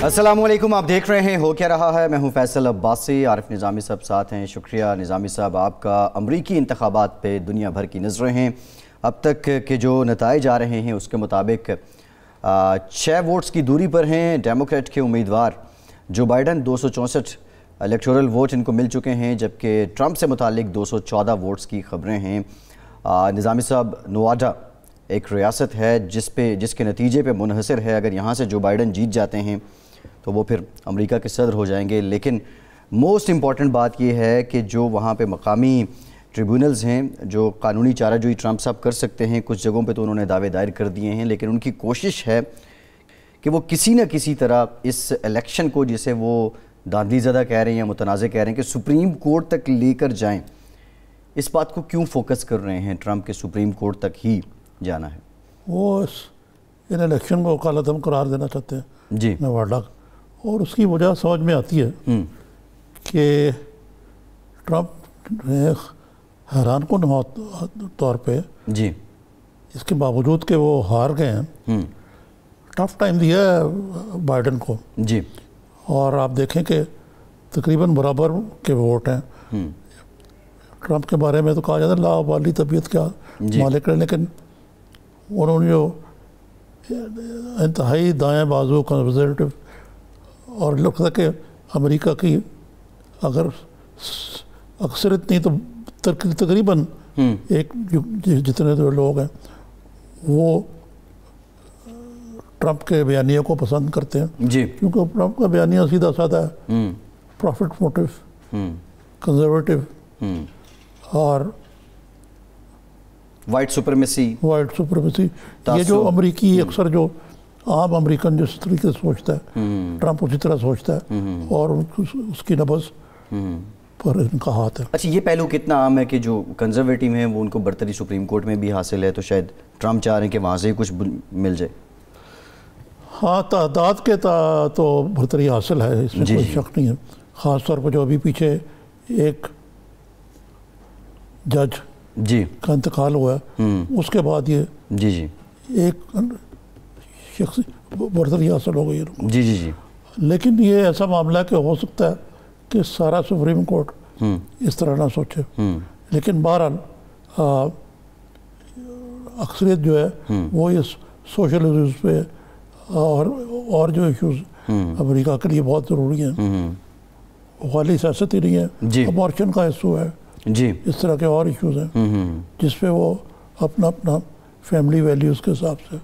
السلام علیکم، آپ دیکھ رہے ہیں ہو کیا رہا ہے۔ میں ہوں فیصل عباسی، عارف نظامی صاحب ساتھ ہیں۔ شکریہ نظامی صاحب، آپ کا امریکی انتخابات پہ دنیا بھر کی نظریں ہیں۔ اب تک کے جو نتائج آ رہے ہیں اس کے مطابق 6 ووٹس کی دوری پر ہیں ڈیموکریٹ کے امیدوار جو بائیڈن۔ 264 الیکٹورل ووٹ ان کو مل چکے ہیں، جبکہ ٹرمپ سے متعلق 214 ووٹس کی خبریں ہیں۔ نظامی صاحب، نواڈا ایک ریاست ہے جس کے نتیجے پہ منحصر ہے، اگر یہاں سے جو بائیڈن جیت جاتے ہیں تو وہ پھر امریکہ کے صدر ہو جائیں گے۔ لیکن موسٹ امپورٹنٹ بات یہ ہے کہ جو وہاں پہ مقامی ٹریبیونلز ہیں جو قانونی چارہ جوئی ٹرمپ صاحب کر سکتے ہیں، کچھ جگہوں پہ تو انہوں نے دعوے دائر کر دیے ہیں، لیکن ان کی کوشش ہے کہ وہ کسی نہ کسی طرح اس الیکشن کو، جسے وہ داندھی زدہ کہہ رہے ہیں یا متنازع کہہ رہے ہیں، کہ سپریم کورٹ تک لے کر جائیں۔ اس بات کو کیوں فوکس کر رہے ہیں ٹرمپ کے سپریم کورٹ تک ہی جانا ہے؟ وہ ان الیکشن کو کالعدم قرار دینا چاہتے ہیں جی نواڈا، اور اس کی وجہ سمجھ میں آتی ہے کہ ٹرمپ نے حیران کن طور پہ جی اس کے باوجود کہ وہ ہار گئے ہیں، ٹف ٹائم دیا ہے بائیڈن کو۔ جی، اور آپ دیکھیں کہ تقریباً برابر کے ووٹ ہیں۔ ٹرمپ کے بارے میں تو کہا جاتا ہے لاابالی طبیعت کا مالک ہے، لیکن انہوں نے جو انتہائی دائیں بازو کنزرویٹو، اور لگتا ہے کہ امریکہ کی اگر اکثریت نہیں تو تقریباً ایک جتنے جو لوگ ہیں وہ ٹرمپ کے بیانیے کو پسند کرتے ہیں، جی، کیونکہ ٹرمپ کا بیانیہ سیدھا سادہ ہے، پروفٹ موٹیو، کنزرویٹو، اور وائٹ سپرمیسی۔ یہ جو امریکی اکثر جو عام امریکن جس طریقے سے سوچتا ہے، ٹرمپ اسی طرح سوچتا ہے، اور اس کی نبض پر ان کا ہاتھ ہے۔ اچھا، یہ پہلو کتنا عام ہے کہ جو کنزرویٹو ہیں وہ ان کو برتری سپریم کورٹ میں بھی حاصل ہے، تو شاید ٹرمپ چاہ رہے ہیں کہ وہاں سے ہی کچھ مل جائے؟ ہاں، تعداد کے تو برتری حاصل ہے، اس میں کوئی شک نہیں ہے، خاص طور پر جو ابھی پیچھے ایک جج جی کا انتقال ہوا ہے، اس کے بعد یہ جی ایک شخص برتری حاصل ہو گئی ہے۔ جی جی جی لیکن یہ ایسا معاملہ ہے کہ ہو سکتا ہے کہ سارا سپریم کورٹ اس طرح نہ سوچے، لیکن بہرحال اکثریت جو ہے وہ یہ سوشل ایشوز پہ اور جو ایشوز امریکہ کے لیے بہت ضروری ہیں، خالی سیاست ہی نہیں ہے، ابارشن کا ایشو ہے، جی، اس طرح کے اور ایشوز ہیں جس پہ وہ اپنا فیملی ویلیوز کے حساب سے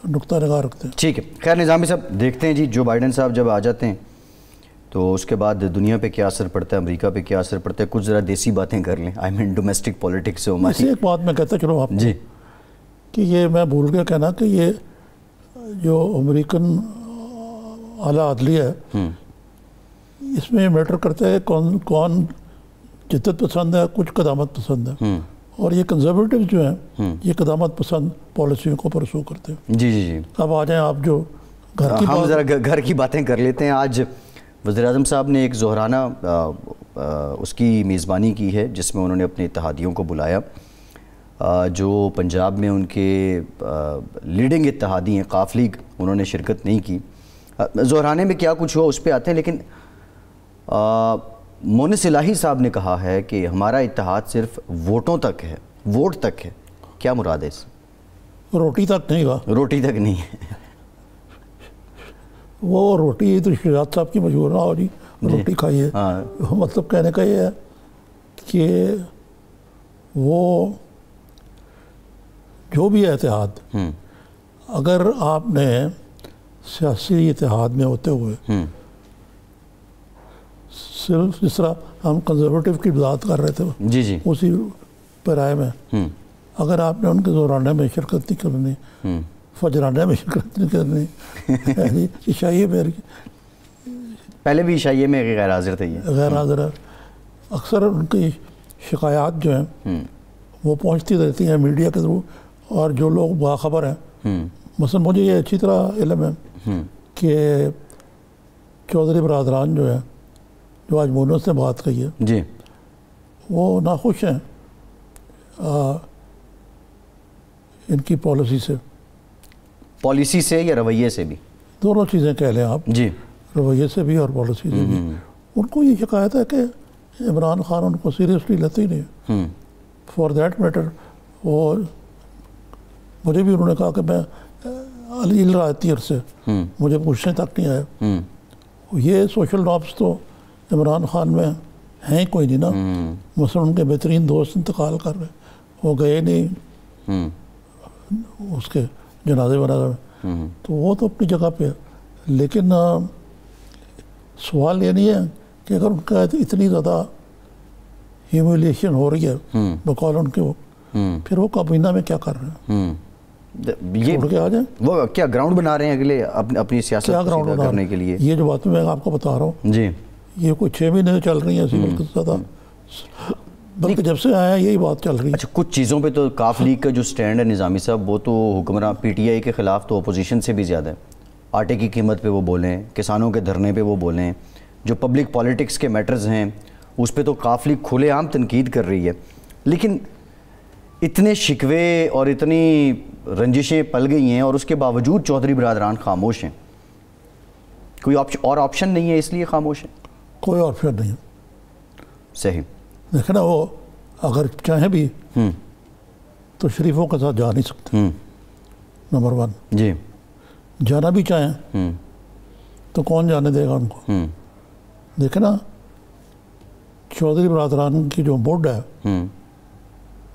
نقطہ نگاہ رکھتے ہیں۔ ٹھیک ہے، خیر نظامی صاحب، دیکھتے ہیں جی جو بائیڈن صاحب جب آ جاتے ہیں تو اس کے بعد دنیا پہ کیا اثر پڑتا ہے، امریکہ پہ کیا اثر پڑتا ہے۔ کچھ ذرا دیسی باتیں کر لیں، آئی مین ڈومیسٹک پولیٹکس سے ہماری۔ ایک بات میں کہتا چلو آپ جی کہ یہ میں بھول گیا کہنا کہ یہ جو امریکن اعلیٰ عدلیہ ہے، اس میں میٹر کرتا ہے کون جدت پسند ہے، کچھ قدامت پسند ہے، اور یہ کنزرویٹو جو ہیں یہ قدامت پسند پالیسیوں کو پرسو کرتے ہیں۔ جی جی جی، اب آ جائیں آپ جو ہم ذرا گھر کی باتیں کر لیتے ہیں۔ آج وزیر اعظم صاحب نے ایک ظہرانہ اس کی میزبانی کی ہے، جس میں انہوں نے اپنے اتحادیوں کو بلایا جو پنجاب میں ان کے لیڈنگ اتحادی ہیں، قاف لیگ، انہوں نے شرکت نہیں کی۔ ظہرانے میں کیا کچھ ہوا اس پہ آتے ہیں، لیکن مونس الہی صاحب نے کہا ہے کہ ہمارا اتحاد صرف ووٹوں تک ہے، ووٹ تک ہے۔ کیا مراد ہے اس؟ روٹی تک نہیں کہا، روٹی تک نہیں ہے۔ وہ روٹی تو شہزاد صاحب کی مشہور نہ ہو جی، روٹی کھائیے، مطلب کہنے کا یہ ہے کہ وہ جو بھی ہے اتحاد، اگر آپ نے سیاسی اتحاد میں ہوتے ہوئے صرف جس طرح ہم کنزرویٹو کی بات کر رہے تھے جی جی اسی پیرائے میں، اگر آپ نے ان کے ظہرانے میں شرکت نہیں کرنی، فجرانہ میں شرکت نہیں کرنی، عشائیے میں پہلے بھی عشائیے میں غیر حاضر تھے، یہ غیر حاضر ہے، اکثر ان کی شکایات جو ہیں وہ پہنچتی رہتی ہیں میڈیا کے تھرو، اور جو لوگ باخبر ہیں، مثلا مجھے یہ اچھی طرح علم ہے کہ چودھری برادران جو ہے، جو آج مونس نے بات کہی ہے، جی، وہ ناخوش ہیں ان کی پالیسی سے یا رویے سے بھی؟ دونوں چیزیں کہہ لیں آپ، جی رویے سے بھی اور پالیسی سے بھی، ان کو یہ شکایت ہے کہ عمران خان ان کو سیریسلی لیتے ہی نہیں. فار دیٹ میٹر وہ مجھے بھی انہوں نے کہا کہ میں علی رایتی عرصے مجھے پوچھنے تک نہیں آیا. یہ سوشل نارمس تو عمران خان میں ہیں کوئی نہیں نا. مثلا ان کے بہترین دوست انتقال کر رہے، وہ گئے نہیں اس کے جنازے ونازے میں، تو وہ تو اپنی جگہ پہ ہے. لیکن سوال یہ نہیں ہے کہ اگر ان کا اتنی زیادہ ہیوملیشن ہو رہی ہے بقول ان کے، پھر وہ کابینہ میں کیا کر رہے ہیں؟ یہ چھوڑ کے آ جائیں. وہ کیا گراؤنڈ بنا رہے ہیں اگلے اپنی سیاست سیدھا کرنے کے لیے؟ یہ جو بات میں آپ کو بتا رہا ہوں جی یہ کوئی 6 مہینے سے چل رہی ہیں ایسی، بلکہ زیادہ، بلکہ جب سے آیا یہی بات چل رہی ہے. اچھا کچھ چیزوں پہ تو کاف لیگ کا جو سٹینڈ ہے نظامی صاحب، وہ تو حکمراں پی ٹی آئی کے خلاف تو اپوزیشن سے بھی زیادہ ہے. آٹے کی قیمت پہ وہ بولیں، کسانوں کے دھرنے پہ وہ بولیں، جو پبلک پالیٹکس کے میٹرز ہیں اس پہ تو کاف لیگ کھلے عام تنقید کر رہی ہے. لیکن اتنے شکوے اور اتنی رنجشیں پل گئی ہیں اور اس کے باوجود چودھری برادران خاموش ہیں. کوئی اور آپشن نہیں ہے اس لیے خاموش ہیں؟ کوئی آپشن نہیں. صحیح. دیکھیں نا، وہ اگر چاہیں بھی تو شریفوں کے ساتھ جا نہیں سکتے، نمبر 1. جی جانا بھی چاہیں تو کون جانے دے گا ان کو؟ دیکھیں نا، چودھری برادران کی جو بورڈ ہے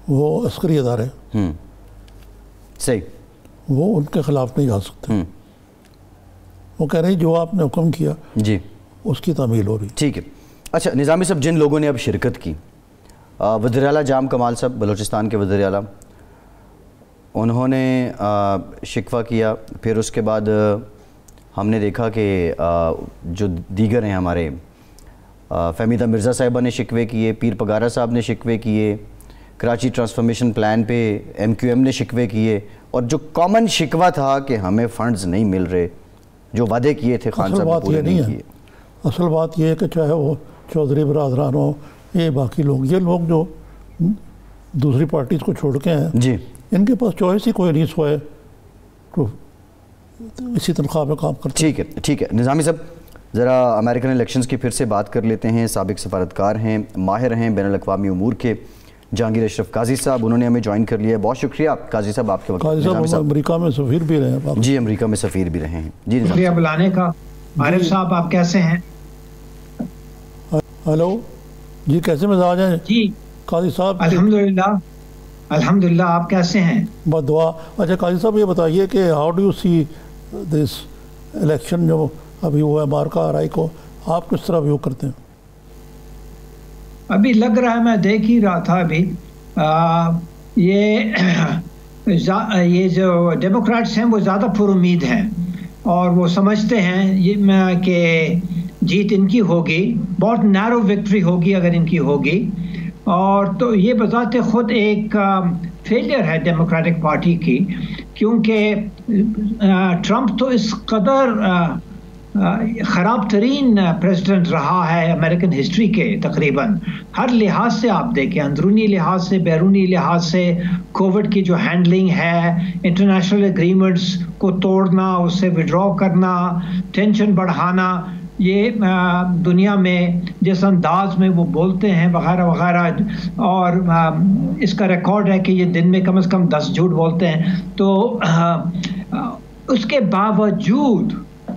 وہ عسکری ادارے، صحیح، وہ ان کے خلاف نہیں جا سکتے. وہ کہہ رہے ہیں جو آپ نے حکم کیا جی اس کی تعمیل ہو رہی. ٹھیک ہے. اچھا نظامی صاحب، جن لوگوں نے اب شرکت کی، وزیر اعلیٰ جام کمال صاحب بلوچستان کے وزیر اعلیٰ، انہوں نے شکوہ کیا. پھر اس کے بعد ہم نے دیکھا کہ جو دیگر ہیں ہمارے فہمیدہ مرزا صاحبہ نے شکوے کیے، پیر پگارا صاحب نے شکوے کیے، کراچی ٹرانسفارمیشن پلان پہ ایم کیو ایم نے شکوے کیے، اور جو کامن شکوہ تھا کہ ہمیں فنڈز نہیں مل رہے، جو وعدے کیے تھے خان صاحب پورے نہیں کیے. اصل بات یہ ہے کہ چاہے وہ چودھری برادران ہو، یہ باقی لوگ، یہ لوگ جو دوسری پارٹیز کو چھوڑ کے ہیں، جی ان کے پاس چوائس ہی کوئی نہیں سوائے تو اسی تنخواہ میں کام کرتے. ٹھیک ہے ٹھیک ہے. نظامی صاحب ذرا امریکن الیکشنز کی پھر سے بات کر لیتے ہیں. سابق سفارتکار ہیں، ماہر ہیں بین الاقوامی امور کے، جہانگیر اشرف قاضی صاحب، انہوں نے ہمیں جوائن کر لیا ہے. بہت شکریہ قاضی صاحب آپ کے وقت. قاضی صاحب امریکہ میں سفیر بھی رہے ہیں. جی امریکہ میں سفیر بھی رہے ہیں. جی شکریہ بلانے کا. عارف صاحب آپ کیسے ہیں؟ ہیلو جی، کیسے مزاج ہیں جی قاضی صاحب؟ الحمدللہ آپ کیسے ہیں؟ بس دعا. اچھا قاضی صاحب یہ بتائیے کہ how do you see this election جو ابھی ہوا ہے مارکا آرائی کو، آپ کس طرح ویو کرتے ہیں؟ ابھی لگ رہا ہے، میں دیکھ ہی رہا تھا ابھی، یہ جو ڈیموکریٹس ہیں وہ زیادہ پر امید ہیں اور وہ سمجھتے ہیں کہ جیت ان کی ہوگی، بہت نیرو وکٹری ہوگی اگر ان کی ہوگی. اور تو یہ بذات خود ایک فیلئر ہے ڈیموکریٹک پارٹی کی، کیونکہ ٹرمپ تو اس قدر خراب ترین پریزیڈنٹ رہا ہے امریکن ہسٹری کے تقریباً ہر لحاظ سے. آپ دیکھیں، اندرونی لحاظ سے، بیرونی لحاظ سے، کووڈ کی جو ہینڈلنگ ہے، انٹرنیشنل ایگریمنٹس کو توڑنا، اس سے وڈرا کرنا، ٹینشن بڑھانا، یہ دنیا میں جس انداز میں وہ بولتے ہیں وغیرہ وغیرہ. اور اس کا ریکارڈ ہے کہ یہ دن میں کم از کم 10 جھوٹ بولتے ہیں. تو اس کے باوجود،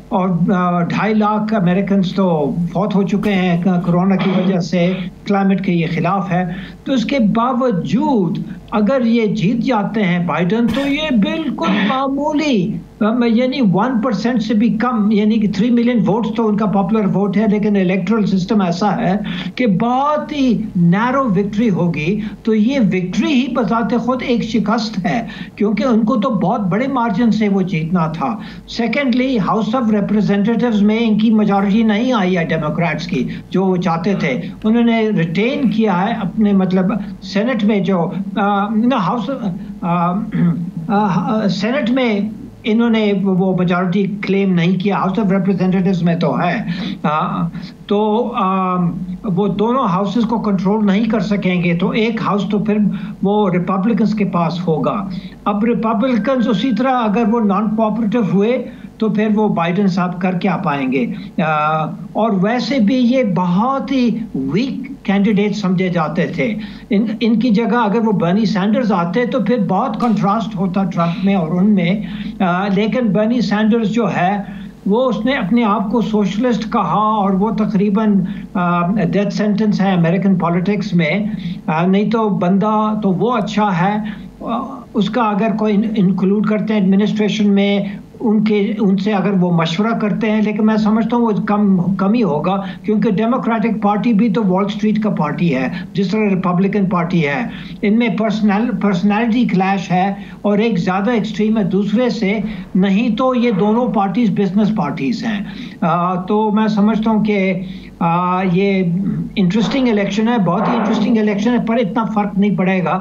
اور 2.5 لاکھ امریکنز تو فوت ہو چکے ہیں کرونا کی وجہ سے، کلائمیٹ کے یہ خلاف ہے. تو اس کے باوجود اگر یہ جیت جاتے ہیں بائیڈن، تو یہ بالکل معمولی، یعنی 1% سے بھی کم، یعنی کہ 3 ملین ووٹس تو ان کا پاپولر ووٹ ہے، لیکن الیکٹرل سسٹم ایسا ہے کہ بہت ہی نیرو وکٹری ہوگی. تو یہ وکٹری ہی بذات خود ایک شکست ہے، کیونکہ ان کو تو بہت بڑے مارجن سے وہ جیتنا تھا. سیکنڈلی، ہاؤس آف ریپریزنٹیٹیوز میں ان کی میجورٹی نہیں آئی ہے ڈیموکریٹس کی جو وہ چاہتے تھے. انہوں نے ریٹین کیا ہے اپنے، مطلب سینٹ میں جو سینٹ میں انہوں نے وہ میجورٹی کلیم نہیں کیا، ہاؤس آف ریپریزنٹیٹیوز میں تو ہے. تو وہ دونوں ہاؤسز کو کنٹرول نہیں کر سکیں گے، تو ایک ہاؤس تو پھر وہ ریپبلکنز کے پاس ہوگا. اب ریپبلکنز اسی طرح اگر وہ نان کوآپریٹو ہوئے تو پھر وہ بائیڈن صاحب کر کیا پائیں گے. اور ویسے بھی یہ بہت ہی ویک کینڈیڈیٹ سمجھے جاتے تھے. ان کی جگہ اگر وہ برنی سینڈرز آتے تو پھر بہت کنٹراسٹ ہوتا ٹرمپ میں اور ان میں. لیکن برنی سینڈرز جو ہے وہ اس نے اپنے آپ کو سوشلسٹ کہا اور وہ تقریباً ڈیتھ سینٹنس ہے امریکن پالیٹکس میں. نہیں تو بندہ تو وہ اچھا ہے, اس کا اگر کوئی انکلوڈ کرتے ہیں ایڈمنسٹریشن میں ان سے اگر وہ مشورہ کرتے ہیں, لیکن میں سمجھتا ہوں وہ کم ہی ہوگا کیونکہ ڈیموکریٹک پارٹی بھی تو وال اسٹریٹ کا پارٹی ہے جس طرح ریپبلکن پارٹی ہے. ان میں پرسنالٹی کلیش ہے اور ایک زیادہ ایکسٹریم ہے دوسرے سے, نہیں تو یہ دونوں پارٹیز بزنس پارٹیز ہیں. تو میں سمجھتا ہوں کہ یہ انٹرسٹنگ الیکشن ہے, بہت ہی انٹرسٹنگ الیکشن ہے, پر اتنا فرق نہیں پڑے گا.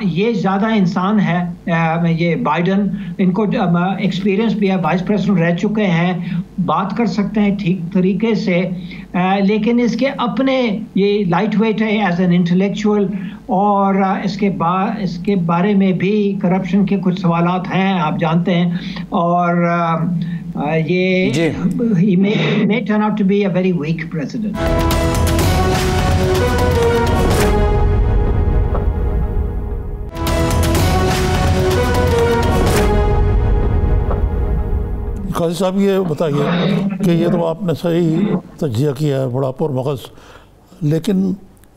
یہ زیادہ انسان ہے یہ بائیڈن, ان کو ایکسپیرینس بھی ہے, وائس پریزیڈنٹ رہ چکے ہیں, بات کر سکتے ہیں ٹھیک طریقے سے. لیکن اس کے اپنے یہ لائٹ ویٹ ہے ایز این انٹلیکچوئل, اور اس کے بارے میں بھی کرپشن کے کچھ سوالات ہیں آپ جانتے ہیں. اور یہ he may turn out to be a very weak president. قاضی صاحب یہ بتائیے کہ یہ تو آپ نے صحیح تجزیہ کیا ہے, بڑا پرمغز, لیکن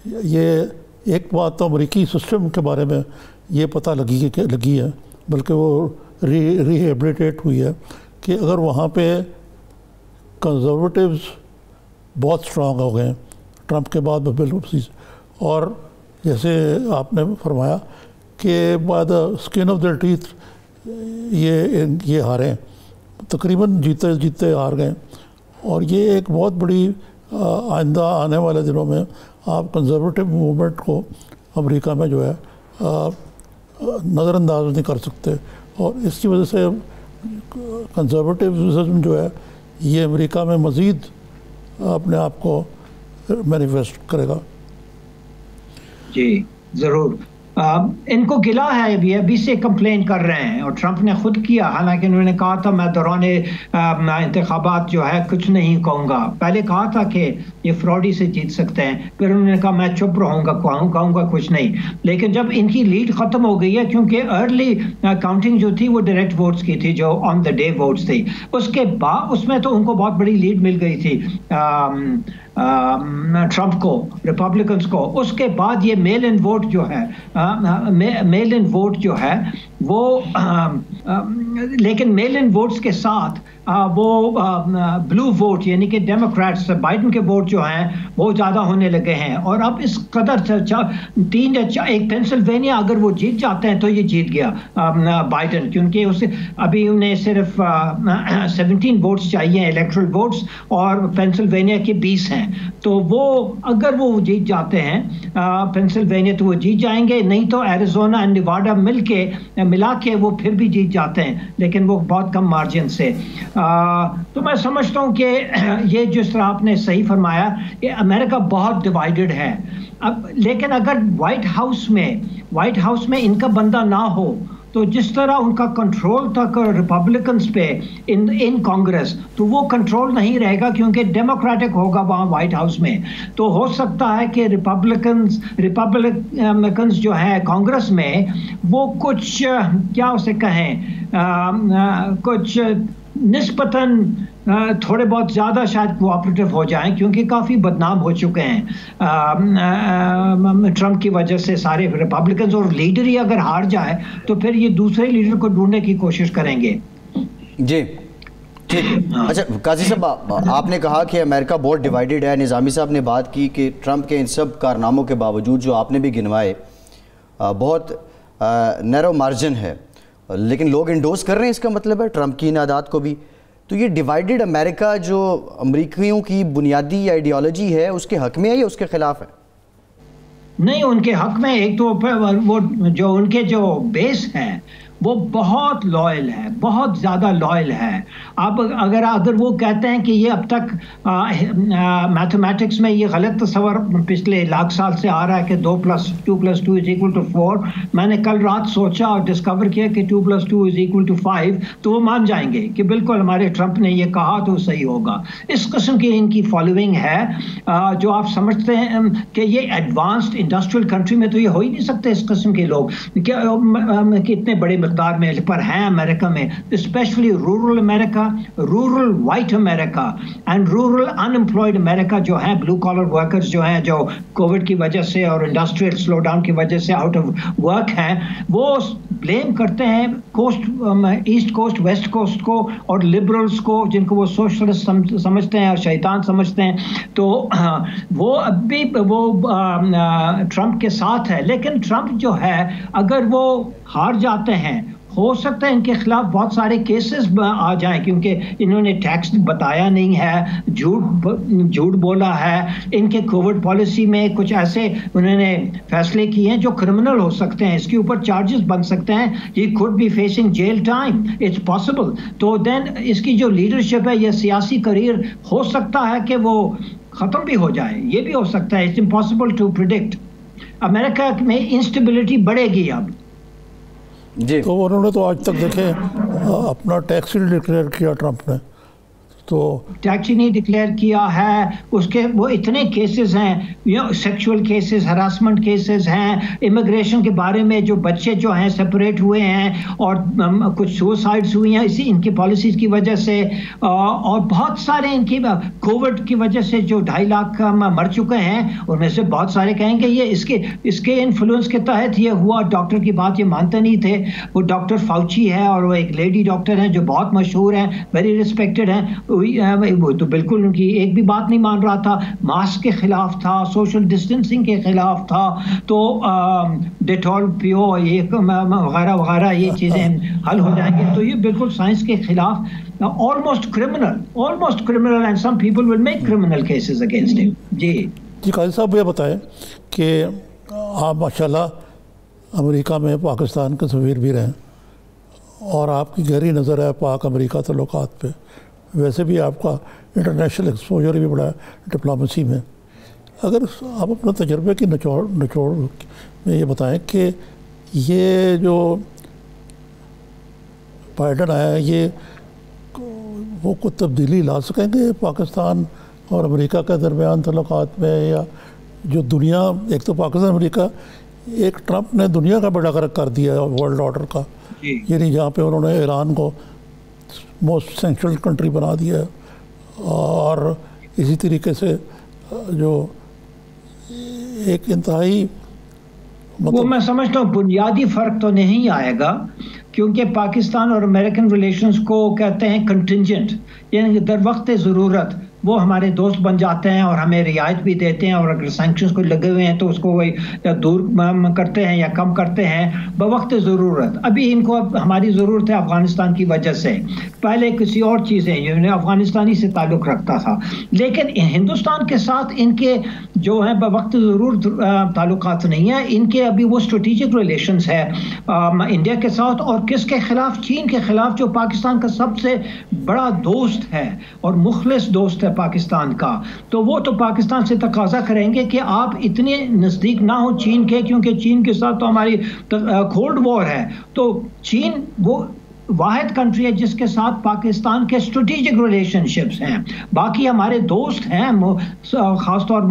یہ ایک بات تو امریکی سسٹم کے بارے میں یہ پتہ لگی ہے, بلکہ وہ ریہیبلیٹیٹ ہوئی ہے کہ اگر وہاں پہ کنزرویٹیوز بہت اسٹرانگ ہو گئے ہیں ٹرمپ کے بعد بالکل, اور جیسے آپ نے فرمایا کہ by the skin of their teeth یہ ہارے ہیں, تقریباً جیتے ہار گئے. اور یہ ایک بہت بڑی آئندہ آنے والے دنوں میں آپ کنزرویٹو موومنٹ کو امریکہ میں جو ہے نظر انداز نہیں کر سکتے, اور اس کی وجہ سے کنزرویٹیوزم جو ہے یہ امریکہ میں مزید اپنے آپ کو مینیفیسٹ کرے گا. جی ضرور, ان کو گلا ہے, ابھی سے کمپلین کر رہے ہیں, اور ٹرمپ نے خود کیا, حالانکہ انہوں نے کہا تھا میں دوران انتخابات جو ہے کچھ نہیں کہوں گا. پہلے کہا تھا کہ یہ فراڈی سے جیت سکتے ہیں, پھر انہوں نے کہا میں چپ رہوں گا, کہوں گا کچھ نہیں. لیکن جب ان کی لیڈ ختم ہو گئی ہے, کیونکہ ارلی کاؤنٹنگ جو تھی وہ ڈائریکٹ ووٹس کی تھی, جو آن دا ڈے ووٹس تھی, اس کے بعد اس میں تو ان کو بہت بڑی لیڈ مل گئی تھی ٹرمپ کو, ریپبلکنس کو. اس کے بعد یہ میل ان ووٹ جو ہے وہ لیکن میل ان ووٹس کے ساتھ وہ بلو ووٹ یعنی کہ ڈیموکریٹس بائیڈن کے ووٹ جو ہیں وہ زیادہ ہونے لگے ہیں. اور اب اس قدر 3 یا ایک پینسلوینیا اگر وہ جیت جاتے ہیں تو یہ جیت گیا بائیڈن, کیونکہ اسے ابھی انہیں صرف 17 ووٹس چاہیے الیکٹرل ووٹس, اور پینسلوینیا کے 20 ہیں. تو وہ اگر وہ جیت جاتے ہیں پینسلوینیا تو وہ جیت جائیں گے, نہیں تو ایریزونا اینڈ نیواڈا ملا کے وہ پھر بھی جیت جاتے ہیں, لیکن وہ بہت کم مارجن سے. تو میں سمجھتا ہوں کہ یہ جس طرح آپ نے صحیح فرمایا کہ امریکہ بہت ڈیوائیڈڈ ہے. لیکن اگر وائٹ ہاؤس میں ان کا بندہ نہ ہو تو جس طرح ان کا کنٹرول تک ریپبلکنز پہ ان کانگریس, تو وہ کنٹرول نہیں رہے گا کیونکہ ڈیموکریٹک ہوگا وہاں وائٹ ہاؤس میں. تو ہو سکتا ہے کہ ریپبلکنز جو ہے کانگریس میں وہ کچھ کیا اسے کہیں کچھ نسبتاً تھوڑے بہت زیادہ شاید کوآپریٹو ہو جائیں, کیونکہ کافی بدنام ہو چکے ہیں ٹرمپ کی وجہ سے سارے ریپبلکنز. اور لیڈر ہی اگر ہار جائے تو پھر یہ دوسرے لیڈر کو ڈھونڈنے کی کوشش کریں گے. جی ٹھیک. اچھا قاضی صاحب, آپ نے کہا کہ امریکہ بہت ڈیوائیڈڈ ہے, نظامی صاحب نے بات کی کہ ٹرمپ کے ان سب کارناموں کے باوجود جو آپ نے بھی گنوائے بہت نیرو مارجن ہے, لیکن لوگ انڈوز کر رہے ہیں, اس کا مطلب ہے ٹرمپ کی انعداد کو بھی. تو یہ ڈیوائیڈڈ امریکہ جو امریکیوں کی بنیادی آئیڈیالوجی ہے اس کے حق میں ہے یا اس کے خلاف ہے؟ نہیں, ان کے حق میں. ایک تو وہ جو ان کے جو بیس ہیں وہ بہت لائل ہے, بہت زیادہ لائل ہے. اب اگر وہ کہتے ہیں کہ یہ اب تک میتھمیٹکس میں یہ غلط تصور پچھلے لاکھ سال سے آ رہا ہے کہ 2+2=4, میں نے کل رات سوچا اور ڈسکور کیا کہ 2+2=5, تو وہ مان جائیں گے کہ بالکل ہمارے ٹرمپ نے یہ کہا تو صحیح ہوگا. اس قسم کی ان کی فالوئنگ ہے جو آپ سمجھتے ہیں کہ یہ ایڈوانسڈ انڈسٹریل کنٹری میں تو یہ ہو ہی نہیں سکتے اس قسم کے لوگ کہ اتنے بڑے مقدار میں پر ہیں امریکہ میں, especially rural America, rural white America and rural unemployed America جو ہیں, بلو کالر ورکرز جو ہیں, جو کووڈ کی وجہ سے اور انڈسٹریل سلو ڈاؤن کی وجہ سے آؤٹ آف ورک ہیں, وہ بلیم کرتے ہیں coast, east coast, west coast کو اور لبرلز کو, جن کو وہ سوشلسٹ سمجھتے ہیں اور شیطان سمجھتے ہیں. تو وہ اب بھی وہ ٹرمپ کے ساتھ ہے. لیکن ٹرمپ جو ہے اگر وہ ہار جاتے ہیں, ہو سکتا ہے ان کے خلاف بہت سارے کیسز آ جائیں, کیونکہ انہوں نے ٹیکس بتایا نہیں ہے, جھوٹ بولا ہے, ان کے کووڈ پالیسی میں کچھ ایسے انہوں نے فیصلے کیے ہیں جو کرمنل ہو سکتے ہیں, اس کے اوپر چارجز بن سکتے ہیں, یہ could be facing jail time, it's possible. تو دین اس کی جو لیڈرشپ ہے, یہ سیاسی کریئر ہو سکتا ہے کہ وہ ختم بھی ہو جائے, یہ بھی ہو سکتا ہے. It's impossible to predict. America میں انسٹیبلٹی بڑھے گی اب. جی, تو انہوں نے تو آج تک دیکھیں اپنا ٹیکس ہی ڈکلیئر کیا ٹرمپ نے, تو ٹیکس ہی نہیں ڈکلیئر کیا ہے. اس کے وہ اتنے کیسز ہیں, سیکشول کیسز, ہراسمنٹ کیسز ہیں, امیگریشن کے بارے میں جو بچے جو ہیں سپریٹ ہوئے ہیں اور کچھ سوسائڈز ہوئی ہیں اسی ان کی پالیسیز کی وجہ سے, اور بہت سارے ان کی کووڈ کی وجہ سے جو 2.5 لاکھ مر چکے ہیں, ان میں سے بہت سارے کہیں گے یہ اس کے انفلوئنس کے تحت یہ ہوا. ڈاکٹر کی بات یہ مانتے نہیں تھے. وہ ڈاکٹر فاؤچی ہے اور وہ ایک لیڈی ڈاکٹر ہیں جو بہت مشہور ہیں, ویری ریسپیکٹڈ ہیں, وہ تو بالکل ان کی ایک بھی بات نہیں مان رہا تھا. ماسک کے خلاف تھا, سوشل ڈسٹینسنگ کے خلاف تھا, تو ڈیٹول پیو یہ وغیرہ وغیرہ یہ چیزیں حل ہو جائیں گی. تو یہ بالکل سائنس کے خلاف, almost criminal and some people will make criminal cases against him. جی قاضی صاحب یہ بتائیں کہ آپ ماشاءاللہ امریکہ میں پاکستان کے سفیر بھی رہیں اور آپ کی گہری نظر ہے پاک امریکہ تعلقات پہ, ویسے بھی آپ کا انٹرنیشنل ایکسپوجر بھی بڑا ہے ڈپلومیسی میں. اگر آپ اپنے تجربے کی نچوڑ میں یہ بتائیں کہ یہ جو بائیڈن آیا ہے, یہ وہ کوئی تبدیلی لا سکیں گے پاکستان اور امریکہ کے درمیان تعلقات میں, یا جو دنیا, ایک تو پاکستان امریکہ, ایک ٹرمپ نے دنیا کا بیڑا غرق کر دیا ورلڈ آرڈر کا, یعنی جہاں پہ انہوں نے ایران کو موسٹ سینکشنل کنٹری بنا دیا, اور اسی طریقے سے جو ایک انتہائی وہ میں سمجھتا ہوں بنیادی فرق تو نہیں آئے گا, کیونکہ پاکستان اور امریکن ریلیشنز کو کہتے ہیں کنٹنجنٹ, یعنی در وقت ضرورت وہ ہمارے دوست بن جاتے ہیں اور ہمیں رعایت بھی دیتے ہیں, اور اگر سینکشنز کو لگے ہوئے ہیں تو اس کو وہی دور کرتے ہیں یا کم کرتے ہیں بوقت ضرورت. ابھی ان کو اب ہماری ضرورت ہے افغانستان کی وجہ سے, پہلے کسی اور چیزیں یعنی افغانستانی سے تعلق رکھتا تھا, لیکن ہندوستان کے ساتھ ان کے جو ہیں بوقت ضرورت تعلقات نہیں ہیں. ان کے ابھی وہ اسٹریٹجک ریلیشنز ہے انڈیا کے ساتھ, اور کس کے خلاف؟ چین کے خلاف, جو پاکستان کا سب سے بڑا دوست ہے اور مخلص دوست ہے پاکستان کا. تو وہ تو پاکستان سے تقاضا کریں گے کہ آپ اتنے نزدیک نہ ہو چین کے, کیونکہ چین کے ساتھ تو ہماری کولڈ وار ہے. تو چین وہ واحد کنٹری ہے جس کے ساتھ پاکستان کے اسٹریٹجک ریلیشن شپس ہیں. باقی ہمارے دوست ہیں خاص طور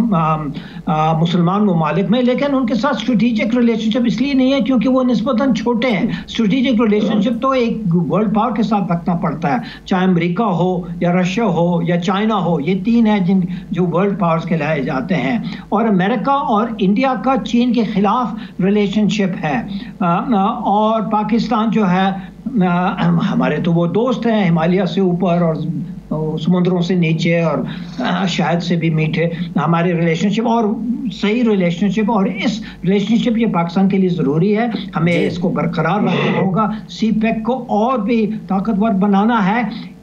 مسلمان ممالک میں, لیکن ان کے ساتھ اسٹریٹجک ریلیشن شپ اس لیے نہیں ہے کیونکہ وہ نسبتاً چھوٹے ہیں. اسٹریٹجک ریلیشن شپ تو ایک ورلڈ پاور کے ساتھ رکھنا پڑتا ہے, چاہے امریکہ ہو یا رشیا ہو یا چائنا ہو, یہ تین ہیں جو ورلڈ پاورز کہلائے جاتے ہیں. اور امریکہ اور انڈیا کا چین کے خلاف ریلیشن شپ ہے, اور پاکستان جو ہے ہمارے تو وہ دوست ہیں ہمالیہ سے اوپر اور سمندروں سے نیچے اور شاید سے بھی میٹھے ہمارے ریلیشن شپ, اور صحیح ریلیشن شپ, اور اس ریلیشن شپ یہ پاکستان کے لیے ضروری ہے. ہمیں اس کو برقرار رکھنا ہوگا, سی پیک کو اور بھی طاقتور بنانا ہے.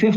5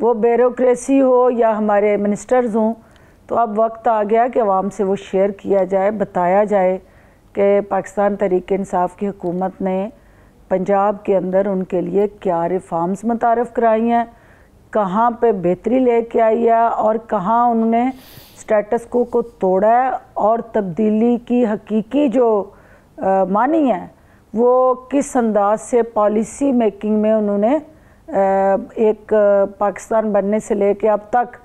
وہ بیوروکریسی ہو یا ہمارے منسٹرز ہوں، تو اب وقت آ گیا کہ عوام سے وہ شیئر کیا جائے، بتایا جائے کہ پاکستان تحریک انصاف کی حکومت نے پنجاب کے اندر ان کے لیے کیا ریفارمز متعارف کرائی ہیں، کہاں پہ بہتری لے کے آئی ہے اور کہاں انہوں نے سٹیٹس کو توڑا ہے، اور تبدیلی کی حقیقی جو معنی ہے وہ کس انداز سے پالیسی میکنگ میں انہوں نے ایک پاکستان بننے سے لے کے اب تک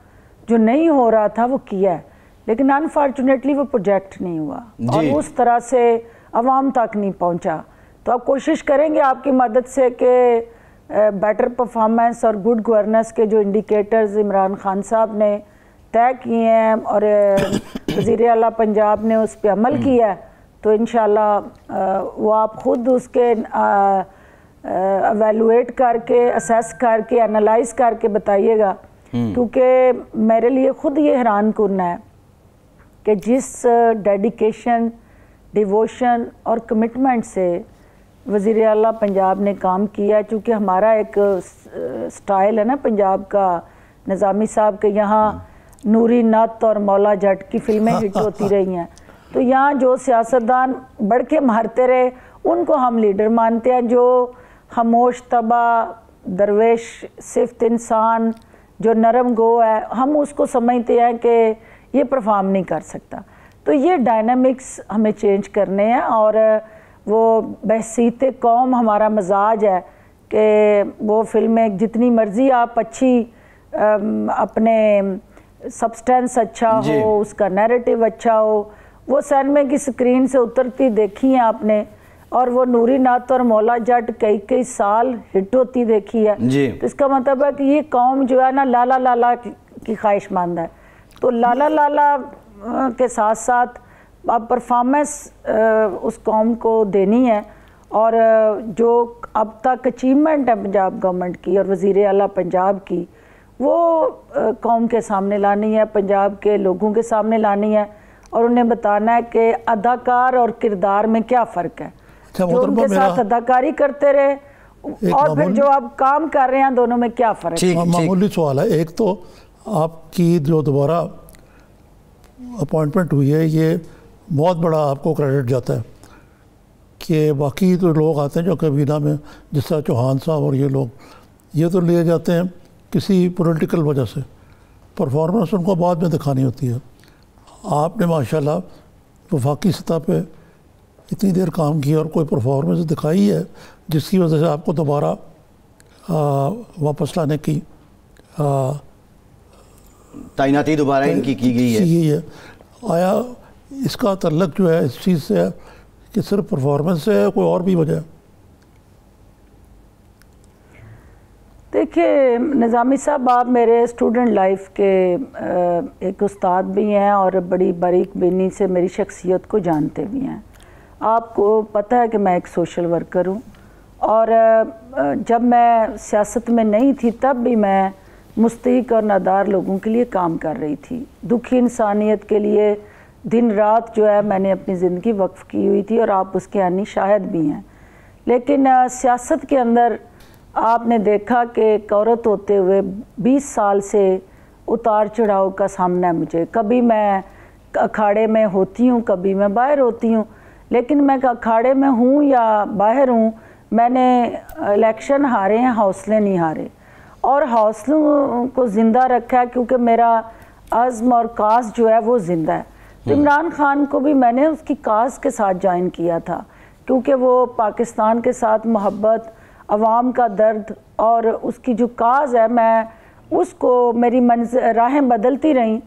جو نہیں ہو رہا تھا وہ کیا ہے، لیکن انفارچونیٹلی وہ پروجیکٹ نہیں ہوا اور اس طرح سے عوام تک نہیں پہنچا۔ تو آپ کوشش کریں گے آپ کی مدد سے کہ بیٹر پرفارمنس اور گڈ گورننس کے جو انڈیکیٹرز عمران خان صاحب نے طے کیے ہیں اور وزیر اعلیٰ پنجاب نے اس پہ عمل کیا ہے، تو انشاءاللہ وہ آپ خود اس کے ایویلویٹ کر کے، اسیس کر کے، انالائز کر کے بتائیے گا، کیونکہ میرے لیے خود یہ حیران کن ہے کہ جس ڈیڈیکیشن، ڈیووشن اور کمٹمنٹ سے وزیر اعلیٰ پنجاب نے کام کیا، چونکہ ہمارا ایک سٹائل ہے نا پنجاب کا، نظامی صاحب کے یہاں نوری نت اور مولا جٹ کی فلمیں ہٹ ہوتی رہی ہیں، تو یہاں جو سیاستدان بڑھ کے مارتے رہے ان کو ہم لیڈر مانتے ہیں، جو خاموش طبع درویش صفت انسان جو نرم گو ہے ہم اس کو سمجھتے ہیں کہ یہ پرفارم نہیں کر سکتا۔ تو یہ ڈائنامکس ہمیں چینج کرنے ہیں، اور وہ بحثیت قوم ہمارا مزاج ہے کہ وہ فلمیں جتنی مرضی آپ اچھی اپنے سبسٹینس اچھا ہو، اس کا نیریٹو اچھا ہو، وہ سینمے کی سکرین سے اترتی دیکھی ہیں آپ نے، اور وہ نوری نعت اور مولا جٹ کئی سال ہٹ ہوتی دیکھی ہے، تو اس کا مطلب ہے کہ یہ قوم جو ہے نا لالا لالا کی خواہش مند ہے، تو لالا لالا کے ساتھ ساتھ اب پرفارمنس اس قوم کو دینی ہے، اور جو اب تک اچیومنٹ ہے پنجاب گورنمنٹ کی اور وزیر اعلیٰ پنجاب کی، وہ قوم کے سامنے لانی ہے، پنجاب کے لوگوں کے سامنے لانی ہے، اور انہیں بتانا ہے کہ اداکار اور کردار میں کیا فرق ہے، جو ان کے ساتھ اداکاری کرتے رہے اور پھر جو آپ کام کر رہے ہیں دونوں میں کیا فرق ہے۔ معمولی سوال ہے، ایک تو آپ کی جو دوبارہ اپوائنٹمنٹ ہوئی ہے یہ بہت بڑا آپ کو کریڈٹ جاتا ہے کہ باقی تو لوگ آتے ہیں جو کابینہ میں، جس طرح چوہان صاحب اور یہ لوگ، یہ تو لیے جاتے ہیں کسی پولیٹیکل وجہ سے، پرفارمنس ان کو بعد میں دکھانی ہوتی ہے۔ آپ نے ماشاءاللہ وفاقی سطح پہ اتنی دیر کام کیا اور کوئی پرفارمنس دکھائی ہے جس کی وجہ سے آپ کو دوبارہ واپس لانے کی تعیناتی دوبارہ ان کی گئی ہے۔ آیا اس کا تعلق جو ہے اس چیز سے ہے کہ صرف پرفارمنس سے ہے، کوئی اور بھی وجہ ہے؟ دیکھیے نظامی صاحب، آپ میرے اسٹوڈنٹ لائف کے ایک استاد بھی ہیں اور بڑی باریک بینی سے میری شخصیت کو جانتے بھی ہیں۔ آپ کو پتہ ہے کہ میں ایک سوشل ورکر ہوں، اور جب میں سیاست میں نہیں تھی تب بھی میں مستحق اور نادار لوگوں کے لیے کام کر رہی تھی، دکھی انسانیت کے لیے دن رات جو ہے میں نے اپنی زندگی وقف کی ہوئی تھی، اور آپ اس کے عینی شاہد بھی ہیں۔ لیکن سیاست کے اندر آپ نے دیکھا کہ ایک عورت ہوتے ہوئے 20 سال سے اتار چڑھاؤ کا سامنا ہے مجھے، کبھی میں اکھاڑے میں ہوتی ہوں، کبھی میں باہر ہوتی ہوں، لیکن میں اکھاڑے میں ہوں یا باہر ہوں، میں نے الیکشن ہارے ہیں، حوصلے نہیں ہارے، اور حوصلوں کو زندہ رکھا ہے کیونکہ میرا عزم اور کاز جو ہے وہ زندہ ہے۔ تو عمران خان کو بھی میں نے اس کی کاز کے ساتھ جوائن کیا تھا، کیونکہ وہ پاکستان کے ساتھ محبت، عوام کا درد اور اس کی جو کاز ہے، میں اس کو میری راہیں بدلتی رہیں،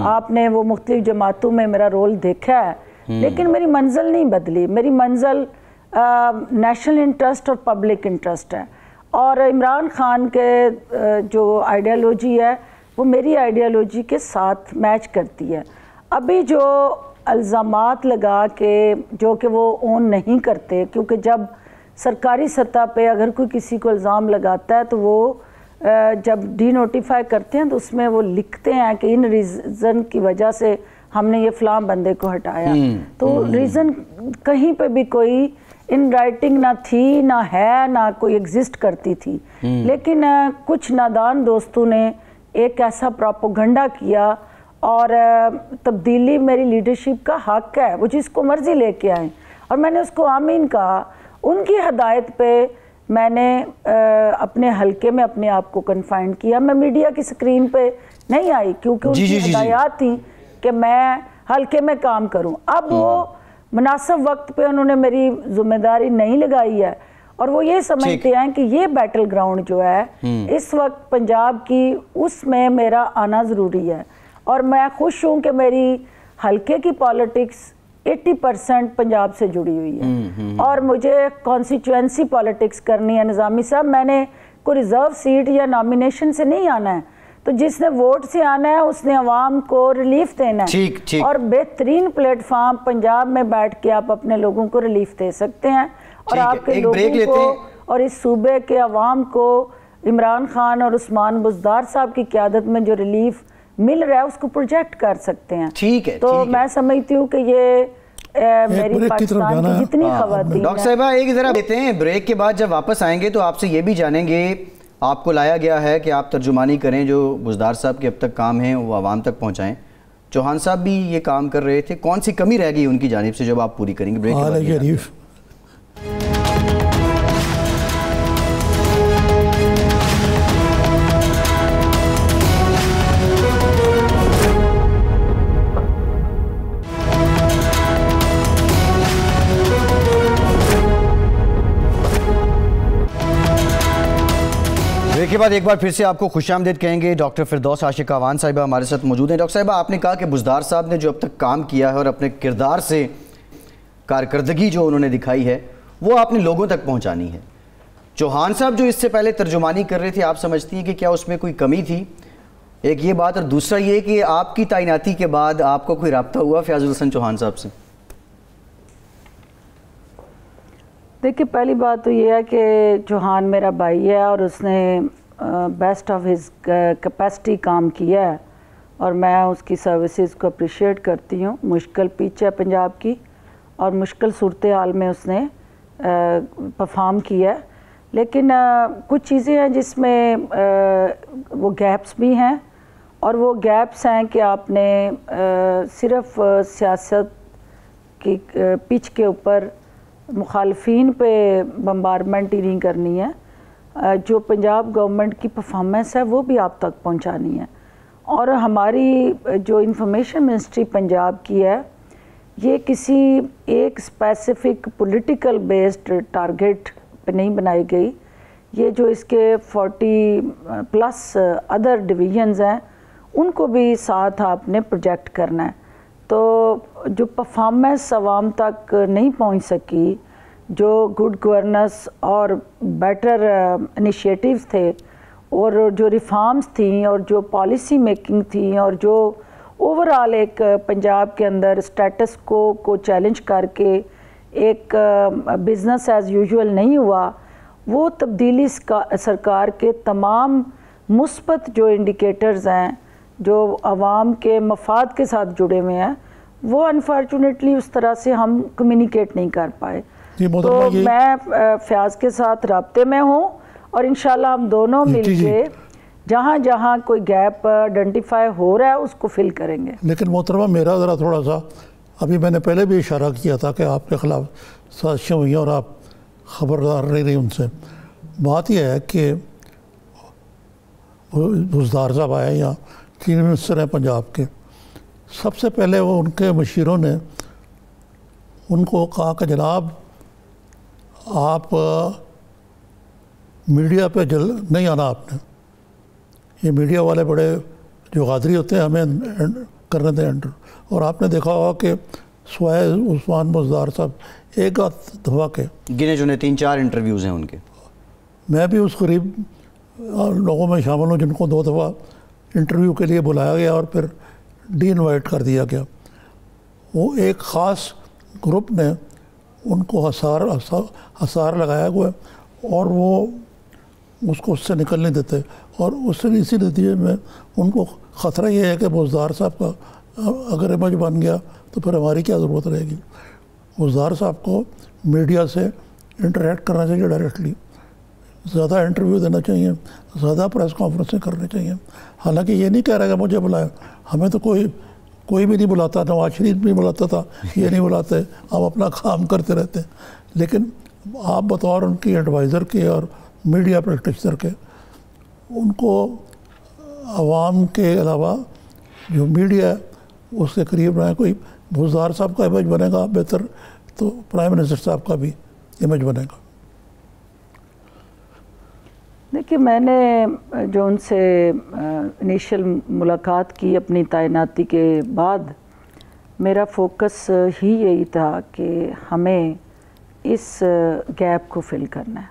آپ نے وہ مختلف جماعتوں میں میرا رول دیکھا ہے، لیکن میری منزل نہیں بدلی، میری منزل نیشنل انٹرسٹ اور پبلک انٹرسٹ ہے، اور عمران خان کے جو آئیڈیالوجی ہے وہ میری آئیڈیالوجی کے ساتھ میچ کرتی ہے۔ ابھی جو الزامات لگا کے جو کہ وہ اون نہیں کرتے، کیونکہ جب سرکاری سطح پہ اگر کوئی کسی کو الزام لگاتا ہے تو وہ جب ڈی نوٹیفائی کرتے ہیں تو اس میں وہ لکھتے ہیں کہ ان ریزن کی وجہ سے ہم نے یہ فلاں بندے کو ہٹایا، تو ریزن کہیں پہ بھی کوئی ان رائٹنگ نہ تھی، نہ ہے، نہ کوئی ایگزسٹ کرتی تھی، لیکن کچھ نادان دوستوں نے ایک ایسا پروپیگنڈا کیا، اور تبدیلی میری لیڈرشپ کا حق ہے، وہ جس کو مرضی لے کے آئیں، اور میں نے اس کو آمین کہا۔ ان کی ہدایت پہ میں نے اپنے حلقے میں اپنے آپ کو کنفائنڈ کیا، میں میڈیا کی سکرین پہ نہیں آئی کیونکہ ان کی ہدایات تھیں کہ میں حلقے میں کام کروں۔ اب وہ مناسب وقت پہ انہوں نے میری ذمہ داری نہیں لگائی ہے، اور وہ یہ سمجھتے ہیں کہ یہ بیٹل گراؤنڈ جو ہے اس وقت پنجاب کی، اس میں میرا آنا ضروری ہے، اور میں خوش ہوں کہ میری حلقے کی پالیٹکس 80% پنجاب سے جڑی ہوئی ہے، اور مجھے کانسٹیچوئنسی پالیٹکس کرنی ہے۔ نظامی صاحب، میں نے کوئی ریزرو سیٹ یا نامینیشن سے نہیں آنا ہے، تو جس نے ووٹ سے آنا ہے اس نے عوام کو ریلیف دینا ہے، اور بہترین پلیٹ فارم پنجاب میں بیٹھ کے آپ اپنے لوگوں کو ریلیف دے سکتے ہیں، اور آپ کے لوگوں کو اور اس صوبے کے عوام کو عمران خان اور عثمان بزدار صاحب کی قیادت میں جو ریلیف مل رہا ہے اس کو پروجیکٹ کر سکتے ہیں۔ تو میں سمجھتی ہوں کہ یہ میری پاکستان کی جتنی خواتین، ڈاکٹر صاحبہ ایک ذرا دیتے ہیں بریک کے بعد جب واپس آئیں گے تو آپ سے یہ بھی جانیں گے، آپ کو لایا گیا ہے کہ آپ ترجمانی کریں، جو بزدار صاحب کے اب تک کام ہیں وہ عوام تک پہنچائیں، چوہان صاحب بھی یہ کام کر رہے تھے، کون سی کمی رہ گئی ان کی جانب سے جب آپ پوری کریں گے؟ بریک کے بعد کے بعد ایک بار پھر سے آپ کو خوش آمدید کہیں گے۔ ڈاکٹر فردوس عاشق اعوان صاحبہ ہمارے ساتھ موجود ہیں۔ ڈاکٹر صاحبہ، آپ نے کہا کہ بزدار صاحب نے جو اب تک کام کیا ہے اور اپنے کردار سے کارکردگی جو انہوں نے دکھائی ہے وہ آپ نے لوگوں تک پہنچانی ہے۔ چوہان صاحب جو اس سے پہلے ترجمانی کر رہے تھے، آپ سمجھتی ہیں کہ کیا اس میں کوئی کمی تھی؟ ایک یہ بات، اور دوسرا یہ کہ آپ کی تعیناتی کے بعد آپ کو کوئی رابطہ ہوا فیاض الحسن چوہان صاحب سے؟ دیکھیں، پہلی بات تو یہ ہے کہ چوہان میرا بھائی ہے اور اس نے بیسٹ آف ہز کیپیسٹی کام کیا ہے، اور میں اس کی سروسز کو اپریشیٹ کرتی ہوں۔ مشکل پیچ ہے پنجاب کی، اور مشکل صورتحال میں اس نے پرفارم کیا ہے، لیکن کچھ چیزیں ہیں جس میں وہ گیپس بھی ہیں، اور وہ گیپس ہیں کہ آپ نے صرف سیاست کی پچ کے اوپر مخالفین پہ بمبارمنٹ ہی نہیں کرنی ہے، جو پنجاب گورنمنٹ کی پرفارمنس ہے وہ بھی آپ تک پہنچانی ہے۔ اور ہماری جو انفارمیشن منسٹری پنجاب کی ہے، یہ کسی ایک اسپیسیفک پولیٹیکل بیسڈ ٹارگٹ پہ نہیں بنائی گئی، یہ جو اس کے 40+ ادر ڈویژنز ہیں ان کو بھی ساتھ آپ نے پروجیکٹ کرنا ہے۔ تو جو پرفارمنس عوام تک نہیں پہنچ سکی، جو گڈ گورننس اور بیٹر انیشیٹیوز تھے، اور جو ریفارمز تھیں، اور جو پالیسی میکنگ تھیں، اور جو اوورآل ایک پنجاب کے اندر اسٹیٹس کو چیلنج کر کے ایک بزنس ایز یوزول نہیں ہوا، وہ تبدیلی سرکار کے تمام مثبت جو انڈیکیٹرز ہیں جو عوام کے مفاد کے ساتھ جڑے ہوئے ہیں، وہ انفارچونیٹلی اس طرح سے ہم کمیونیکیٹ نہیں کر پائے۔ تو میں فیاض کے ساتھ رابطے میں ہوں، اور انشاءاللہ ہم دونوں مل کے جہاں جہاں کوئی گیپ آئیڈینٹیفائی ہو رہا ہے اس کو فل کریں گے۔ لیکن محترمہ، میرا ذرا تھوڑا سا، ابھی میں نے پہلے بھی اشارہ کیا تھا کہ آپ کے خلاف سازشیں ہوئی ہیں اور آپ خبردار نہیں رہی ان سے۔ بات یہ ہے کہ بزدار صاحب آئے یا چیف منسٹر ہیں پنجاب کے، سب سے پہلے وہ ان کے مشیروں نے ان کو کہا کہ جناب آپ میڈیا پہ نہیں آنا، آپ نے، یہ میڈیا والے بڑے جو غادری ہوتے ہیں، ہمیں کرنے دیں انٹر۔ اور آپ نے دیکھا ہوگا کہ سوائے عثمان بزدار صاحب ایک دفعہ کے گنے چنے 3-4 انٹرویوز ہیں ان کے، میں بھی اس قریب لوگوں میں شامل ہوں جن کو 2 دفعہ انٹرویو کے لیے بلایا گیا اور پھر ڈی انوائٹ کر دیا گیا۔ وہ ایک خاص گروپ نے ان کو حصار لگایا ہوا ہے، اور وہ اس کو اس سے نکل نہیں دیتے، اور اس سے اسی نتیجے میں ان کو خطرہ یہ ہے کہ بزدار صاحب کا اگر امیج بن گیا تو پھر ہماری کیا ضرورت رہے گی۔ بزدار صاحب کو میڈیا سے انٹریکٹ کرنا چاہیے ڈائریکٹلی، زیادہ انٹرویو دینا چاہیے، زیادہ پریس کانفرنسیں کرنی چاہیے. حالانکہ یہ نہیں کہہ رہا کہ مجھے بلایا، ہمیں تو کوئی بھی نہیں بلاتا، نواز شریف بھی بلاتا تھا، یہ نہیں بلاتے، ہم اپنا کام کرتے رہتے ہیں. لیکن آپ بطور ان کی ایڈوائزر کے اور میڈیا پریکٹیشنر کے، ان کو عوام کے علاوہ جو میڈیا ہے اس کے قریب رہیں. کوئی بزدار صاحب کا امیج بنے گا بہتر تو پرائم منسٹر صاحب کا بھی امیج بنے گا. دیکھیے، میں نے جو ان سے انیشل ملاقات کی اپنی تعیناتی کے بعد، میرا فوکس ہی یہی تھا کہ ہمیں اس گیپ کو فل کرنا ہے،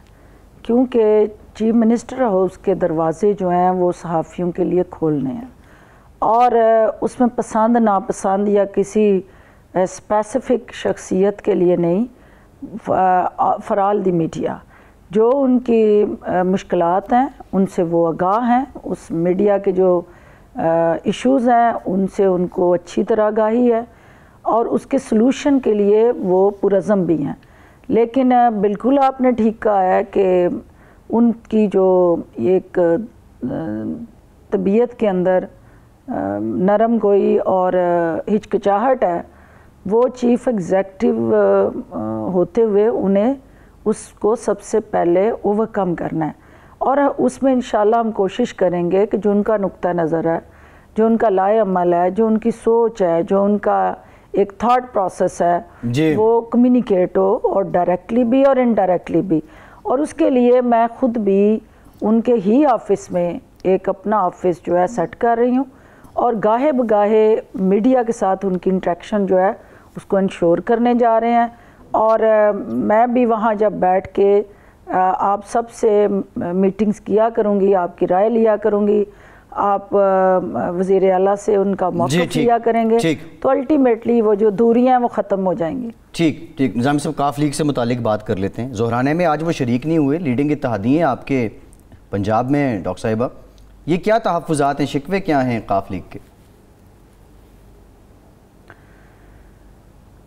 کیونکہ چیف منسٹر ہاؤس کے دروازے جو ہیں وہ صحافیوں کے لیے کھولنے ہیں، اور اس میں پسند ناپسند یا کسی اسپیسیفک شخصیت کے لیے نہیں، فار آل دی میڈیا. جو ان کی مشکلات ہیں ان سے وہ آگاہ ہیں، اس میڈیا کے جو ایشوز ہیں ان سے ان کو اچھی طرح آگاہی ہے، اور اس کے سلوشن کے لیے وہ پرعزم بھی ہیں. لیکن بالکل آپ نے ٹھیک کہا ہے کہ ان کی جو ایک طبیعت کے اندر نرم گوئی اور ہچکچاہٹ ہے، وہ چیف ایگزیکٹو ہوتے ہوئے انہیں اس کو سب سے پہلے اوورکم کرنا ہے. اور اس میں انشاءاللہ ہم کوشش کریں گے کہ جو ان کا نقطہ نظر ہے، جو ان کا لائے عمل ہے، جو ان کی سوچ ہے، جو ان کا ایک تھاٹ پروسیس ہے، وہ کمیونیکیٹ ہو، اور ڈائریکٹلی بھی اور انڈائریکٹلی بھی. اور اس کے لیے میں خود بھی ان کے ہی آفس میں ایک اپنا آفس جو ہے سیٹ کر رہی ہوں، اور گاہے بگاہے میڈیا کے ساتھ ان کی انٹریکشن جو ہے اس کو انشور کرنے جا رہے ہیں. اور میں بھی وہاں جب بیٹھ کے آپ سب سے میٹنگز کیا کروں گی، آپ کی رائے لیا کروں گی، آپ وزیر اعلیٰ سے ان کا موقف لیا کریں گے، تو الٹیمیٹلی وہ جو دوریاں ہیں وہ ختم ہو جائیں گی. ٹھیک نظامی صاحب، کاف لیگ سے متعلق بات کر لیتے ہیں. ظہرانے میں آج وہ شریک نہیں ہوئے، لیڈنگ اتحادی ہیں آپ کے پنجاب میں ڈاکٹر صاحبہ، یہ کیا تحفظات ہیں، شکوے کیا ہیں کاف لیگ کے؟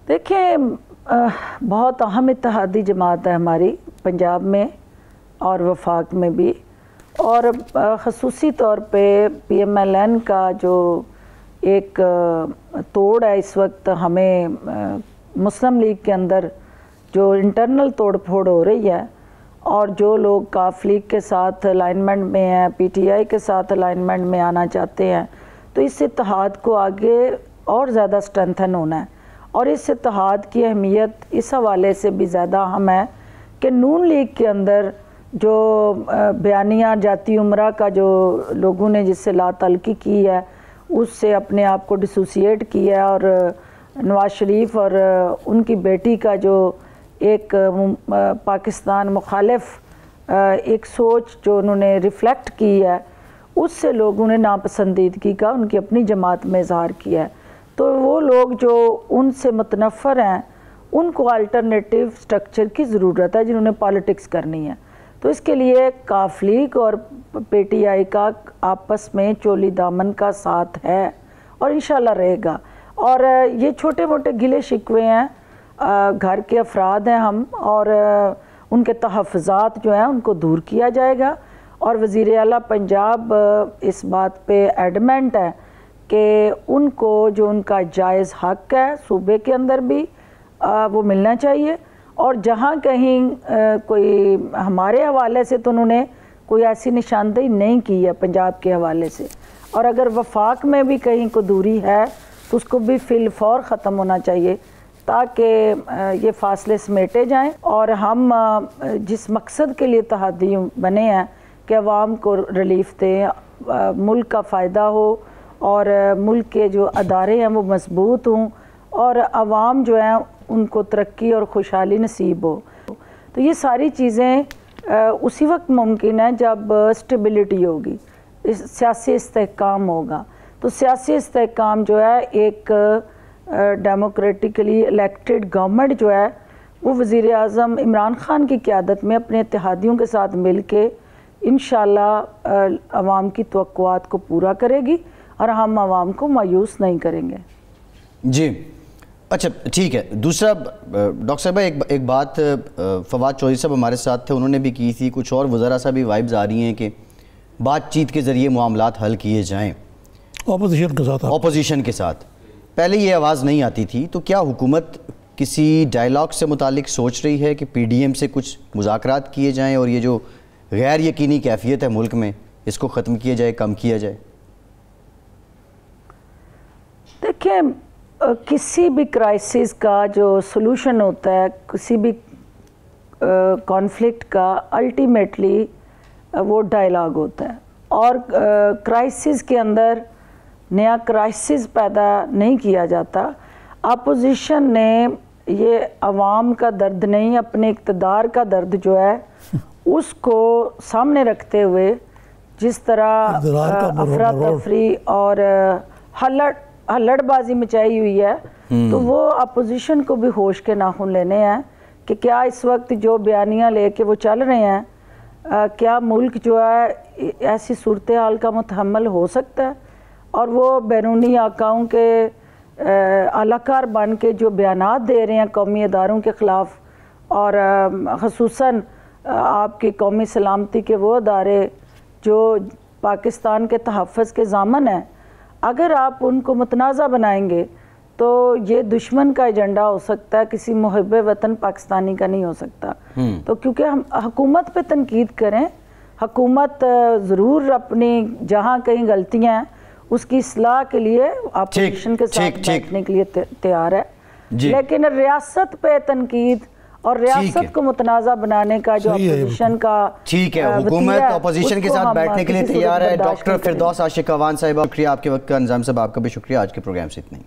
دیکھیں، بہت اہم اتحادی جماعت ہے ہماری پنجاب میں اور وفاق میں بھی، اور خصوصی طور پہ پی ایم ایل این کا جو ایک توڑ ہے اس وقت، ہمیں مسلم لیگ کے اندر جو انٹرنل توڑ پھوڑ ہو رہی ہے، اور جو لوگ کاف لیگ کے ساتھ الائنمنٹ میں ہیں، پی ٹی آئی کے ساتھ الائنمنٹ میں آنا چاہتے ہیں، تو اس اتحاد کو آگے اور زیادہ اسٹرینتھن ہونا ہے. اور اس اتحاد کی اہمیت اس حوالے سے بھی زیادہ اہم ہے کہ نون لیگ کے اندر جو بیانیہ جاتی عمرہ کا جو لوگوں نے جس سے لا تعلقی کی ہے، اس سے اپنے آپ کو ڈسوسیٹ کیا ہے، اور نواز شریف اور ان کی بیٹی کا جو ایک پاکستان مخالف ایک سوچ جو انہوں نے ریفلیکٹ کی ہے، اس سے لوگوں نے ناپسندیدگی کا ان کی اپنی جماعت میں اظہار کیا ہے. تو وہ لوگ جو ان سے متنفر ہیں، ان کو الٹرنیٹیو سٹرکچر کی ضرورت ہے جنہوں نے پالیٹکس کرنی ہے. تو اس کے لیے کاف لیگ اور پی ٹی آئی کا آپس میں چولی دامن کا ساتھ ہے، اور انشاءاللہ رہے گا. اور یہ چھوٹے موٹے گلے شکوے ہیں، گھر کے افراد ہیں ہم، اور ان کے تحفظات جو ہیں ان کو دور کیا جائے گا. اور وزیر اعلیٰ پنجاب اس بات پہ ایڈمنٹ ہے کہ ان کو جو ان کا جائز حق ہے صوبے کے اندر بھی وہ ملنا چاہیے. اور جہاں کہیں کوئی ہمارے حوالے سے تو انہوں نے کوئی ایسی نشاندہی نہیں کی ہے پنجاب کے حوالے سے، اور اگر وفاق میں بھی کہیں کو دوری ہے تو اس کو بھی فی الفور ختم ہونا چاہیے، تاکہ یہ فاصلے سمیٹے جائیں، اور ہم جس مقصد کے لیے اتحادی بنے ہیں کہ عوام کو ریلیف دیں، ملک کا فائدہ ہو، اور ملک کے جو ادارے ہیں وہ مضبوط ہوں، اور عوام جو ہیں ان کو ترقی اور خوشحالی نصیب ہو. تو یہ ساری چیزیں اسی وقت ممکن ہے جب اسٹیبلٹی ہوگی، سیاسی استحکام ہوگا. تو سیاسی استحکام جو ہے ایک ڈیموکریٹکلی الیکٹڈ گورنمنٹ جو ہے وہ وزیر اعظم عمران خان کی قیادت میں اپنے اتحادیوں کے ساتھ مل کے انشاءاللہ عوام کی توقعات کو پورا کرے گی، اور ہم عوام کو مایوس نہیں کریں گے. جی، اچھا ٹھیک ہے. دوسرا ڈاکٹر صاحب ایک بات فواد چودھری صاحب ہمارے ساتھ تھے, انہوں نے بھی کی تھی, کچھ اور وزراء صاحب بھی وائبز آ رہی ہیں کہ بات چیت کے ذریعے معاملات حل کیے جائیں اپوزیشن کے ساتھ. پہلے یہ آواز نہیں آتی تھی, تو کیا حکومت کسی ڈائیلاگ سے متعلق سوچ رہی ہے کہ پی ڈی ایم سے کچھ مذاکرات کیے جائیں اور یہ جو غیر یقینی کیفیت ہے ملک میں اس کو ختم کیا جائے, کم کیا جائے؟ دیکھیں, کسی بھی کرائسس کا جو سلوشن ہوتا ہے, کسی بھی کانفلکٹ کا, الٹیمیٹلی وہ ڈائیلاگ ہوتا ہے, اور کرائسس کے اندر نیا کرائسس پیدا نہیں کیا جاتا. اپوزیشن نے یہ عوام کا درد نہیں, اپنے اقتدار کا درد جو ہے اس کو سامنے رکھتے ہوئے جس طرح افراتفری اور ہلڑ بازی مچائی ہوئی ہے, تو وہ اپوزیشن کو بھی ہوش کے ناخن لینے ہیں کہ کیا اس وقت جو بیانیاں لے کے وہ چل رہے ہیں, کیا ملک جو ہے ایسی صورتحال کا متحمل ہو سکتا ہے. اور وہ بیرونی آقاؤں کے اعلی کار بن کے جو بیانات دے رہے ہیں قومی اداروں کے خلاف, اور خصوصاً آپ کی قومی سلامتی کے وہ ادارے جو پاکستان کے تحفظ کے ضامن ہیں, اگر آپ ان کو متنازع بنائیں گے تو یہ دشمن کا ایجنڈا ہو سکتا ہے, کسی محب وطن پاکستانی کا نہیں ہو سکتا. تو کیونکہ ہم حکومت پہ تنقید کریں, حکومت ضرور اپنی جہاں کہیں غلطیاں ہیں اس کی اصلاح کے لیے اپوزیشن کے ساتھ بیٹھنے کے لیے تیار ہے, لیکن ریاست پہ تنقید اور ریاست کو متنازع بنانے کا جو اپوزیشن کا ٹھیک ہے, حکومت اپوزیشن کے ساتھ بیٹھنے کے لیے تیار ہے. ڈاکٹر فردوس عاشق اعوان صاحبہ, شکریہ آپ کے وقت کا. نظام صاحب آپ کا بھی شکریہ. آج کے پروگرام سے اتنا ہی.